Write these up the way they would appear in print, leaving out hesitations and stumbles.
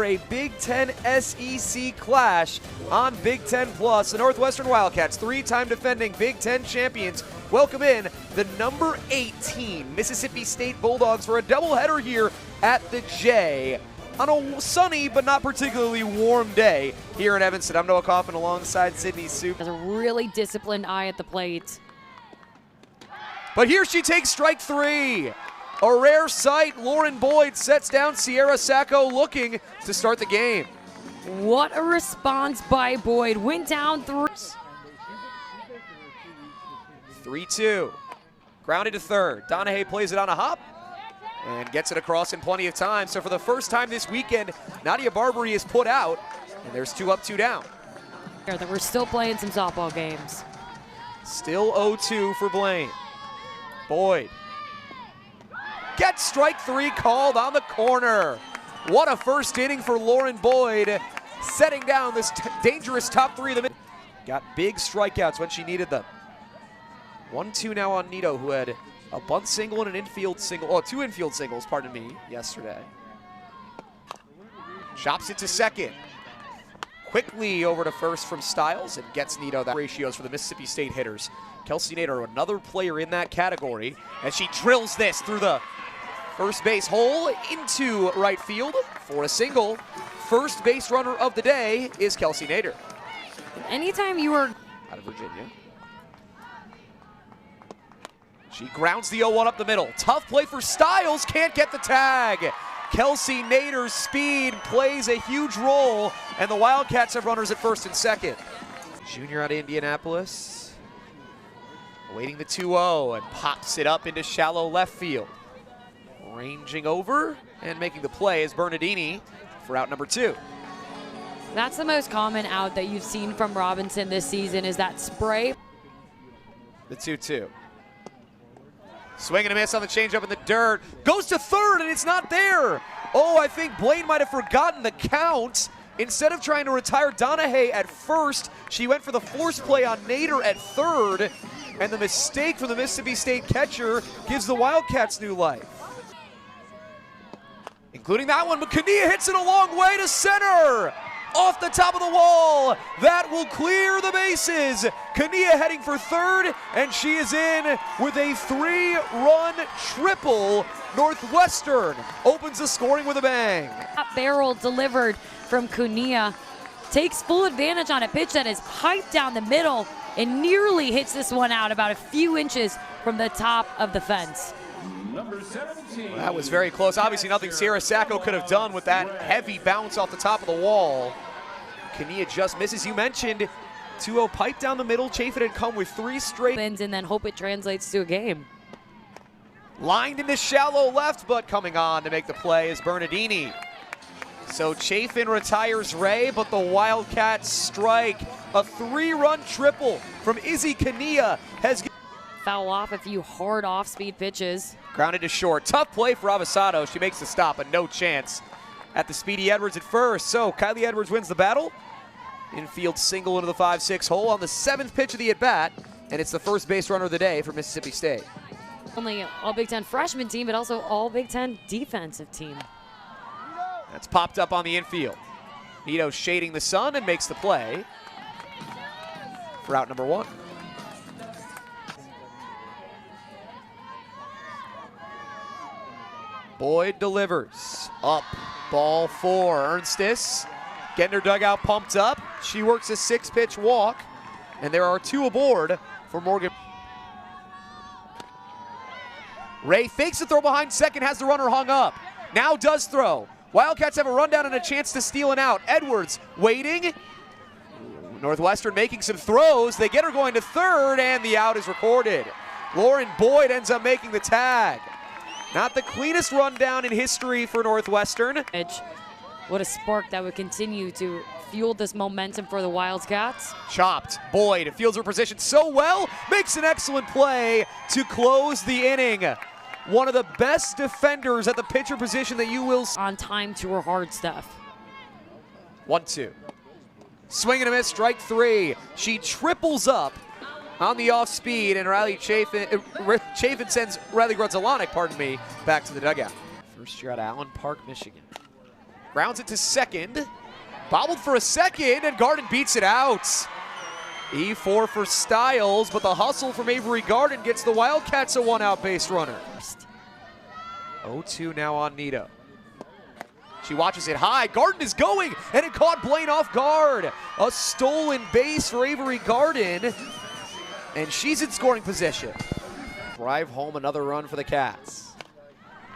for a Big Ten SEC clash on Big Ten Plus. The Northwestern Wildcats, three-time defending Big Ten champions, welcome in the number 18 Mississippi State Bulldogs for a doubleheader here at the J on a sunny but not particularly warm day here in Evanston. I'm Noah Coffin alongside Sydney Soup. Has a really disciplined eye at the plate. But here she takes strike three. A rare sight. Lauren Boyd sets down Sierra Sacco looking to start the game. What a response by Boyd. Went down 3-2. Grounded to third. Donahue plays it on a hop and gets it across in plenty of time. So for the first time this weekend, Nadia Barbary is put out, and there's 2 up, 2 down. That we're still playing some softball games. Still 0-2 for Blaine. Boyd gets strike 3 called on the corner. What a first inning for Lauren Boyd, setting down this dangerous top 3 of the mid. Got big strikeouts when she needed them. 1-2 now on Nito, who had a bunt single and an infield single, oh, 2 infield singles, pardon me, yesterday. Chops it to second. Quickly over to first from Stiles and gets Nito. That ratios for the Mississippi State hitters. Kelsey Nader, another player in that category, as she drills this through the first base hole into right field for a single. First base runner of the day is Kelsey Nader. Anytime you are out of Virginia. She grounds the 0-1 up the middle. Tough play for Stiles, can't get the tag. Kelsey Nader's speed plays a huge role, and the Wildcats have runners at first and second. Junior out of Indianapolis, awaiting the 2-0 and pops it up into shallow left field. Ranging over and making the play is Bernardini for out number 2. That's the most common out that you've seen from Robinson this season, is that spray. The 2-2. Swing and a miss on the changeup in the dirt. Goes to third and it's not there. Oh, I think Blaine might have forgotten the count. Instead of trying to retire Donahue at first, she went for the force play on Nader at third. And the mistake from the Mississippi State catcher gives the Wildcats new life. Including that one, but Kania hits it a long way to center. Off the top of the wall, that will clear the bases. Kania heading for third, and she is in with a 3-run triple. Northwestern opens the scoring with a bang. That barrel delivered from Kania takes full advantage on a pitch that is piped down the middle and nearly hits this one out about a few inches from the top of the fence. Well, that was very close. Obviously nothing Sierra Sacco could have done with that heavy bounce off the top of the wall. Kania just misses. You mentioned 2-0 pipe down the middle. Chafin had come with 3 straight. And then hope it translates to a game. Lined into shallow left, but coming on to make the play is Bernardini. So Chafin retires Ray, but the Wildcats strike. A 3-run triple from Izzy Kania has foul off a few hard off-speed pitches. Grounded to short. Tough play for Avasado. She makes the stop, but no chance at the Speedy Edwards at first. So Kylie Edwards wins the battle. Infield single into the 5-6 hole on the 7th pitch of the at-bat, and it's the first base runner of the day for Mississippi State. Only all Big Ten freshman team, but also all Big Ten defensive team. That's popped up on the infield. Nito shading the sun and makes the play for out number 1. Boyd delivers. Up, ball 4. Ernstis getting her dugout pumped up. She works a 6-pitch walk, and there are 2 aboard for Morgan. Ray fakes the throw behind second, has the runner hung up. Now does throw. Wildcats have a rundown and a chance to steal an out. Edwards waiting. Northwestern making some throws. They get her going to third, and the out is recorded. Lauren Boyd ends up making the tag. Not the cleanest rundown in history for Northwestern. What a spark that would continue to fuel this momentum for the Wildcats. Chopped. Boyd fields her position so well, makes an excellent play to close the inning. One of the best defenders at the pitcher position that you will see. On time to her hard stuff. 1-2. Swing and a miss, strike 3. She triples up on the off speed, and Chafin sends Riley Grudzelanek, back to the dugout. First year out of Allen Park, Michigan. Grounds it to second. Bobbled for a second, and Garden beats it out. E4 for Styles, but the hustle from Avery Garden gets the Wildcats a one-out base runner. 0-2 now on Nito. She watches it high. Garden is going, and it caught Blaine off guard. A stolen base for Avery Garden, and she's in scoring position. Drive home another run for the Cats.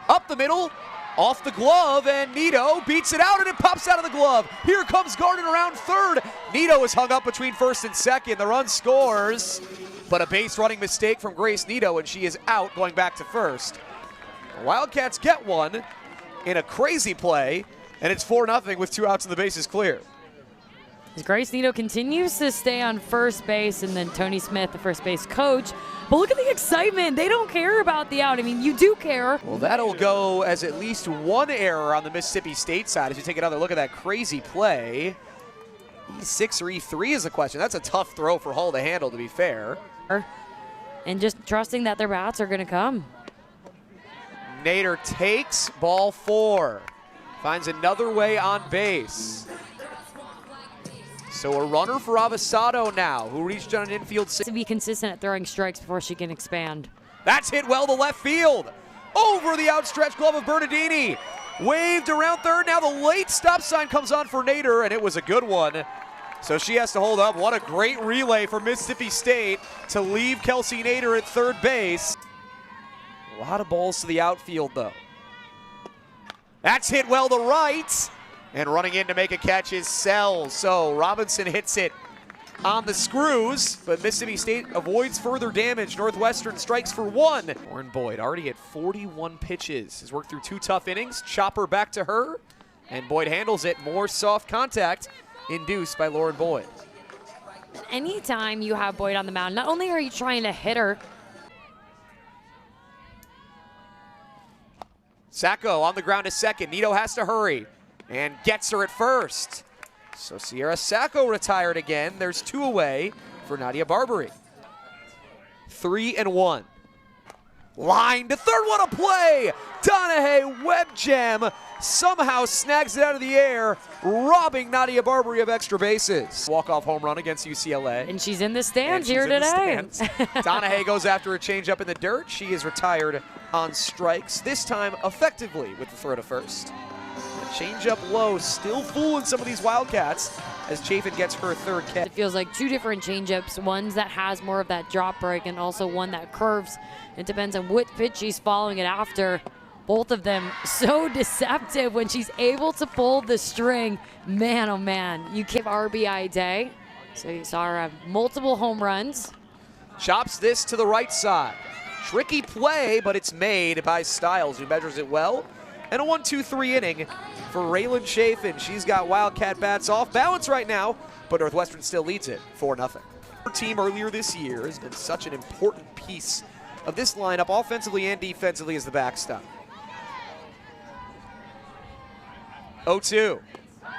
Up the middle, off the glove, and Nito beats it out, and it pops out of the glove. Here comes Garden around third. Nito is hung up between first and second. The run scores, but a base running mistake from Grace Nito, and she is out going back to first. The Wildcats get one in a crazy play, and it's 4-0 with 2 outs and the bases clear. As Grace Nito continues to stay on first base, and then Tony Smith, the first base coach. But look at the excitement. They don't care about the out. I mean, you do care. Well, that'll go as at least one error on the Mississippi State side as you take another look at that crazy play. E6 or E3 is the question. That's a tough throw for Hull to handle, to be fair. And just trusting that their bats are going to come. Nader takes ball 4. Finds another way on base. So a runner for Avasado now, who reached on an infield. To be consistent at throwing strikes before she can expand. That's hit well to left field. Over the outstretched glove of Bernardini. Waved around third. Now the late stop sign comes on for Nader, and it was a good one. So she has to hold up. What a great relay for Mississippi State to leave Kelsey Nader at third base. A lot of balls to the outfield, though. That's hit well to right. And running in to make a catch is Sells. So Robinson hits it on the screws, but Mississippi State avoids further damage. Northwestern strikes for 1. Lauren Boyd already at 41 pitches. Has worked through 2 tough innings. Chopper back to her, and Boyd handles it. More soft contact induced by Lauren Boyd. Anytime you have Boyd on the mound, not only are you trying to hit her. Sacco on the ground to second. Nito has to hurry and gets her at first. So Sierra Sacco retired again. There's 2 away for Nadia Barbary. 3-1. Line to third, what a play! Donahue web gem somehow snags it out of the air, robbing Nadia Barbary of extra bases. Walk-off home run against UCLA. And she's in the stands here today. Donahue goes after a changeup in the dirt. She is retired on strikes, this time effectively with the throw to first. Changeup low, still fooling some of these Wildcats as Chafin gets her third catch. It feels like 2 different changeups, one that has more of that drop break and also one that curves. It depends on what pitch she's following it after. Both of them so deceptive when she's able to pull the string. Man, oh man, you give RBI day. So you saw her have multiple home runs. Chops this to the right side. Tricky play, but it's made by Styles, who measures it well. And a 1-2-3 inning for Raylan Chafin. She's got Wildcat bats off balance right now, but Northwestern still leads it 4-0. Her team earlier this year has been such an important piece of this lineup, offensively and defensively, as the backstop. 0-2.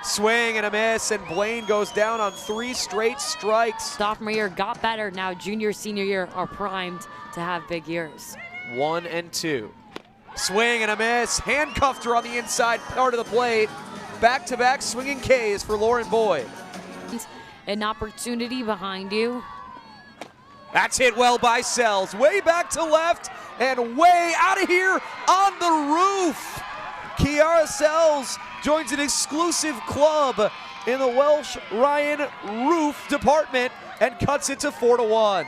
Swing and a miss, and Blaine goes down on 3 straight strikes. Sophomore year got better. Now junior, senior year are primed to have big years. 1-2. Swing and a miss. Handcuffed her on the inside part of the plate. Back-to-back swinging Ks for Lauren Boyd. An opportunity behind you. That's hit well by Sells. Way back to left and way out of here on the roof. Kiara Sells joins an exclusive club in the Welsh Ryan Roof department and cuts it to 4-1.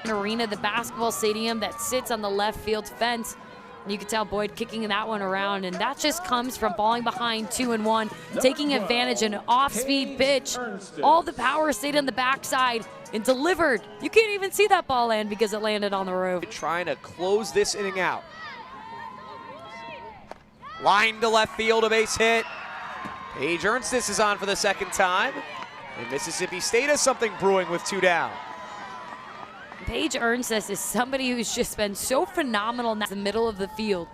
Arena, the basketball stadium that sits on the left field fence. And you can tell Boyd kicking that one around, and that just comes from falling behind 2-1, taking advantage of an off-speed pitch. All the power stayed on the backside and delivered. You can't even see that ball land because it landed on the roof. Trying to close this inning out. Line to left field, a base hit. Paige Ernstis is on for the second time. And Mississippi State has something brewing with 2 down. Paige Ernstis is somebody who's just been so phenomenal in the middle of the field.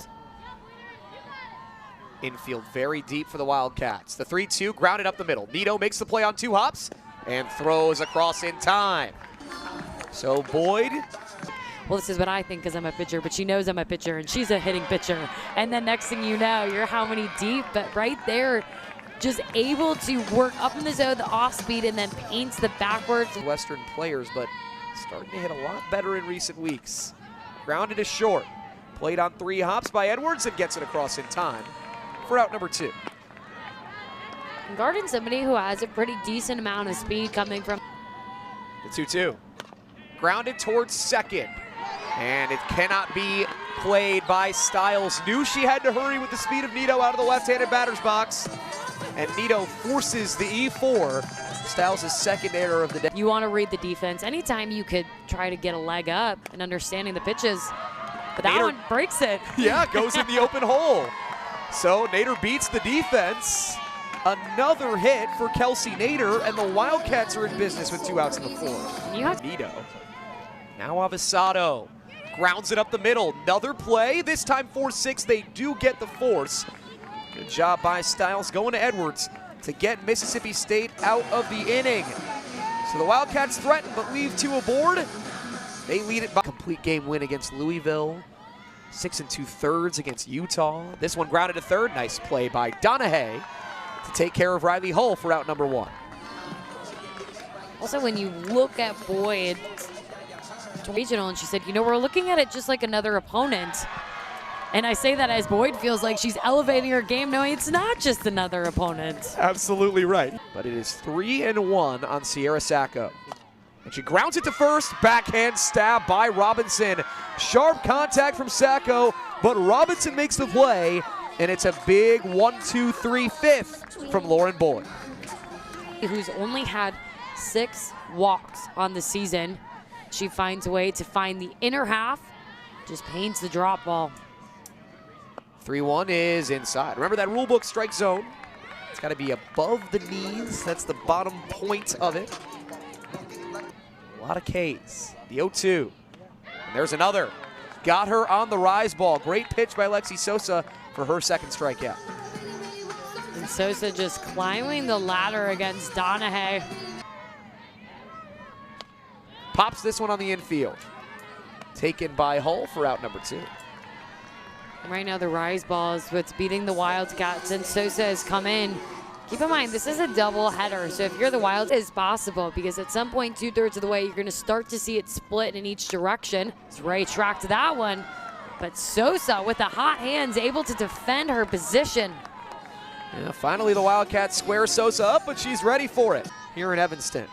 Infield very deep for the Wildcats. The 3-2 grounded up the middle. Nito makes the play on 2 hops and throws across in time. So Boyd well, this is what I think because I'm a pitcher, but she knows I'm a pitcher and she's a hitting pitcher. And then next thing you know, you're how many deep, but right there, just able to work up in the zone, the off speed, and then paints the backwards. Western players, but starting to hit a lot better in recent weeks. Grounded is short. Played on 3 hops by Edwards and gets it across in time for out number 2. Guarding somebody who has a pretty decent amount of speed coming from The 2-2. Grounded towards second. And it cannot be played by Stiles. Knew she had to hurry with the speed of Nito out of the left-handed batter's box. And Nito forces the E4. Stiles' second error of the day. You want to read the defense. Anytime you could try to get a leg up and understanding the pitches. But that one breaks it. Yeah, goes in the open hole. So Nader beats the defense. Another hit for Kelsey Nader, and the Wildcats are in business with 2 outs in the 4th. You have Nito. Now Avesado grounds it up the middle. Another play, this time 4-6. They do get the force. Good job by Stiles going to Edwards to get Mississippi State out of the inning. So the Wildcats threaten but leave 2 aboard. They lead it by complete game win against Louisville. 6 2/3 against Utah. This one grounded to third. Nice play by Donahue to take care of Riley Hull for out number 1. Also, when you look at Boyd, regional, and she said, you know, we're looking at it just like another opponent. And I say that as Boyd feels like she's elevating her game, knowing it's not just another opponent. Absolutely right. But it is 3-1 on Sierra Sacco. And she grounds it to first. Backhand stab by Robinson. Sharp contact from Sacco, but Robinson makes the play. And it's a big 1-2-3 fifth from Lauren Boyd. Who's only had 6 walks on the season. She finds a way to find the inner half, just paints the drop ball. 3-1 is inside. Remember that rule book strike zone. It's got to be above the knees. That's the bottom point of it. A lot of Ks. The 0-2. And there's another. Got her on the rise ball. Great pitch by Lexi Sosa for her second strikeout. And Sosa just climbing the ladder against Donahue. Pops this one on the infield. Taken by Hull for out number 2. And right now the rise ball is what's beating the Wildcats, and Sosa has come in. Keep in mind, this is a double header, so if you're the Wild, it's possible because at some point 2/3 of the way, you're going to start to see it split in each direction. It's Ray tracked that one, but Sosa with the hot hands able to defend her position. Yeah, finally the Wildcats square Sosa up, but she's ready for it here in Evanston.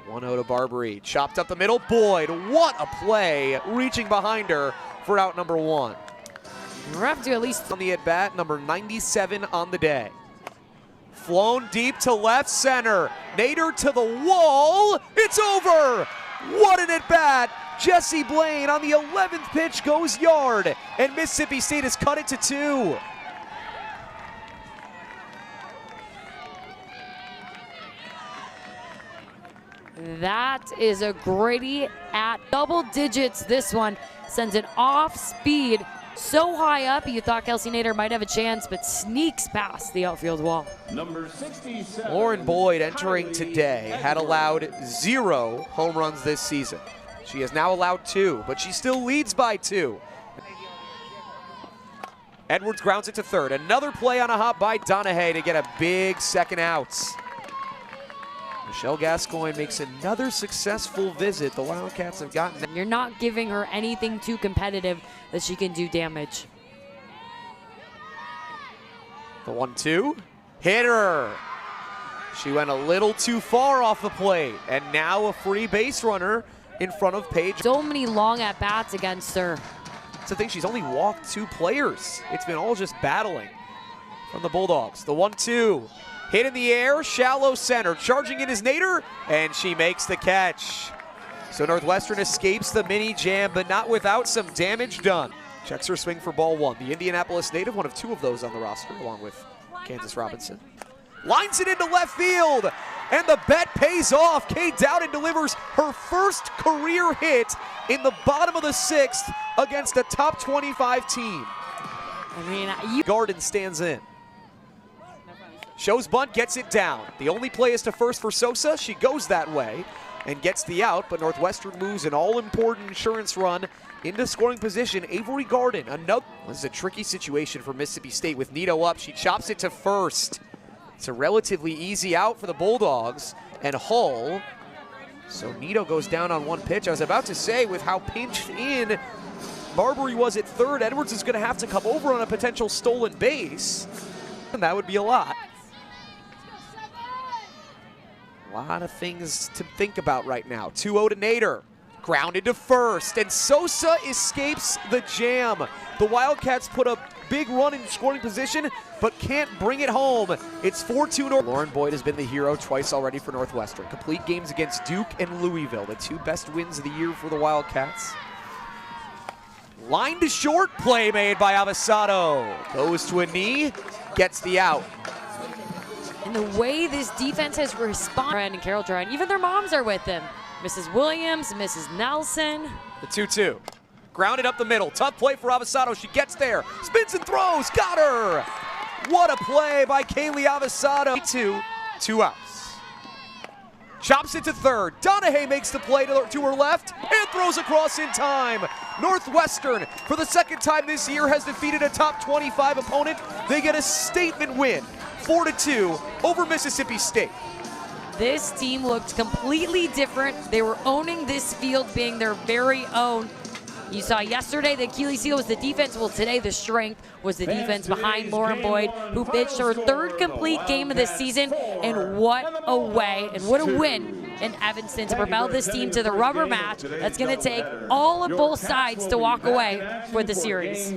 1-0 to Barbary. Chopped up the middle. Boyd, what a play. Reaching behind her for out number 1. We're up to at least on the at-bat, number 97 on the day. Flown deep to left center. Nader to the wall. It's over. What an at-bat. Jessie Blaine on the 11th pitch goes yard, and Mississippi State has cut it to 2. That is a gritty at double digits. This one sends it off speed so high up you thought Kelsey Nader might have a chance, but sneaks past the outfield wall. Number 67. Lauren Boyd entering today had allowed 0 home runs this season. She has now allowed 2, but she still leads by 2. Edwards grounds it to third. Another play on a hop by Donahue to get a big second out. Michelle Gascoigne makes another successful visit. The Wildcats have gotten. You're not giving her anything too competitive that she can do damage. The 1-2. Hit her. She went a little too far off the plate. And now a free base runner in front of Paige. So many long at-bats against her. That's the thing, she's only walked 2 players. It's been all just battling from the Bulldogs. The 1-2. Hit in the air, shallow center. Charging in is Nader, and she makes the catch. So Northwestern escapes the mini jam, but not without some damage done. Checks her swing for ball 1. The Indianapolis native, one of 2 of those on the roster, along with Kansas Robinson. Lines it into left field, and the bet pays off. Kay Dowden delivers her first career hit in the bottom of the 6th against a top 25 team. I mean, Garden stands in. Shows bunt, gets it down. The only play is to first for Sosa. She goes that way and gets the out, but Northwestern moves an all-important insurance run into scoring position. Avery Garden, another. This is a tricky situation for Mississippi State with Nito up. She chops it to first. It's a relatively easy out for the Bulldogs, and Hull. So Nito goes down on one pitch. I was about to say, with how pinched in Marbury was at third, Edwards is going to have to come over on a potential stolen base, and that would be a lot. A lot of things to think about right now. 2-0 to Nader. Grounded to first, and Sosa escapes the jam. The Wildcats put a big run in scoring position, but can't bring it home. It's 4-2 North. Lauren Boyd has been the hero twice already for Northwestern. Complete games against Duke and Louisville, the two best wins of the year for the Wildcats. Line to short, play made by Avasado. Goes to a knee, gets the out. And the way this defense has responded, and Carol Trine, even their moms are with them. Mrs. Williams, Mrs. Nelson. The 2-2. Grounded up the middle. Tough play for Avasado. She gets there. Spins and throws. Got her. What a play by Kaylee Avasado. 2 outs. Chops it to third. Donahue makes the play to her left and throws across in time. Northwestern, for the second time this year, has defeated a top 25 opponent. They get a statement win, 4-2 over Mississippi State. This team looked completely different. They were owning this field, being their very own. You saw yesterday the Achilles heel was the defense. Well, today the strength was the defense behind Lauren Boyd, who pitched her third complete game of the season. And what a way and what a win in Evanston to propel this team to the rubber match. That's going to take all of both sides to walk away for the series.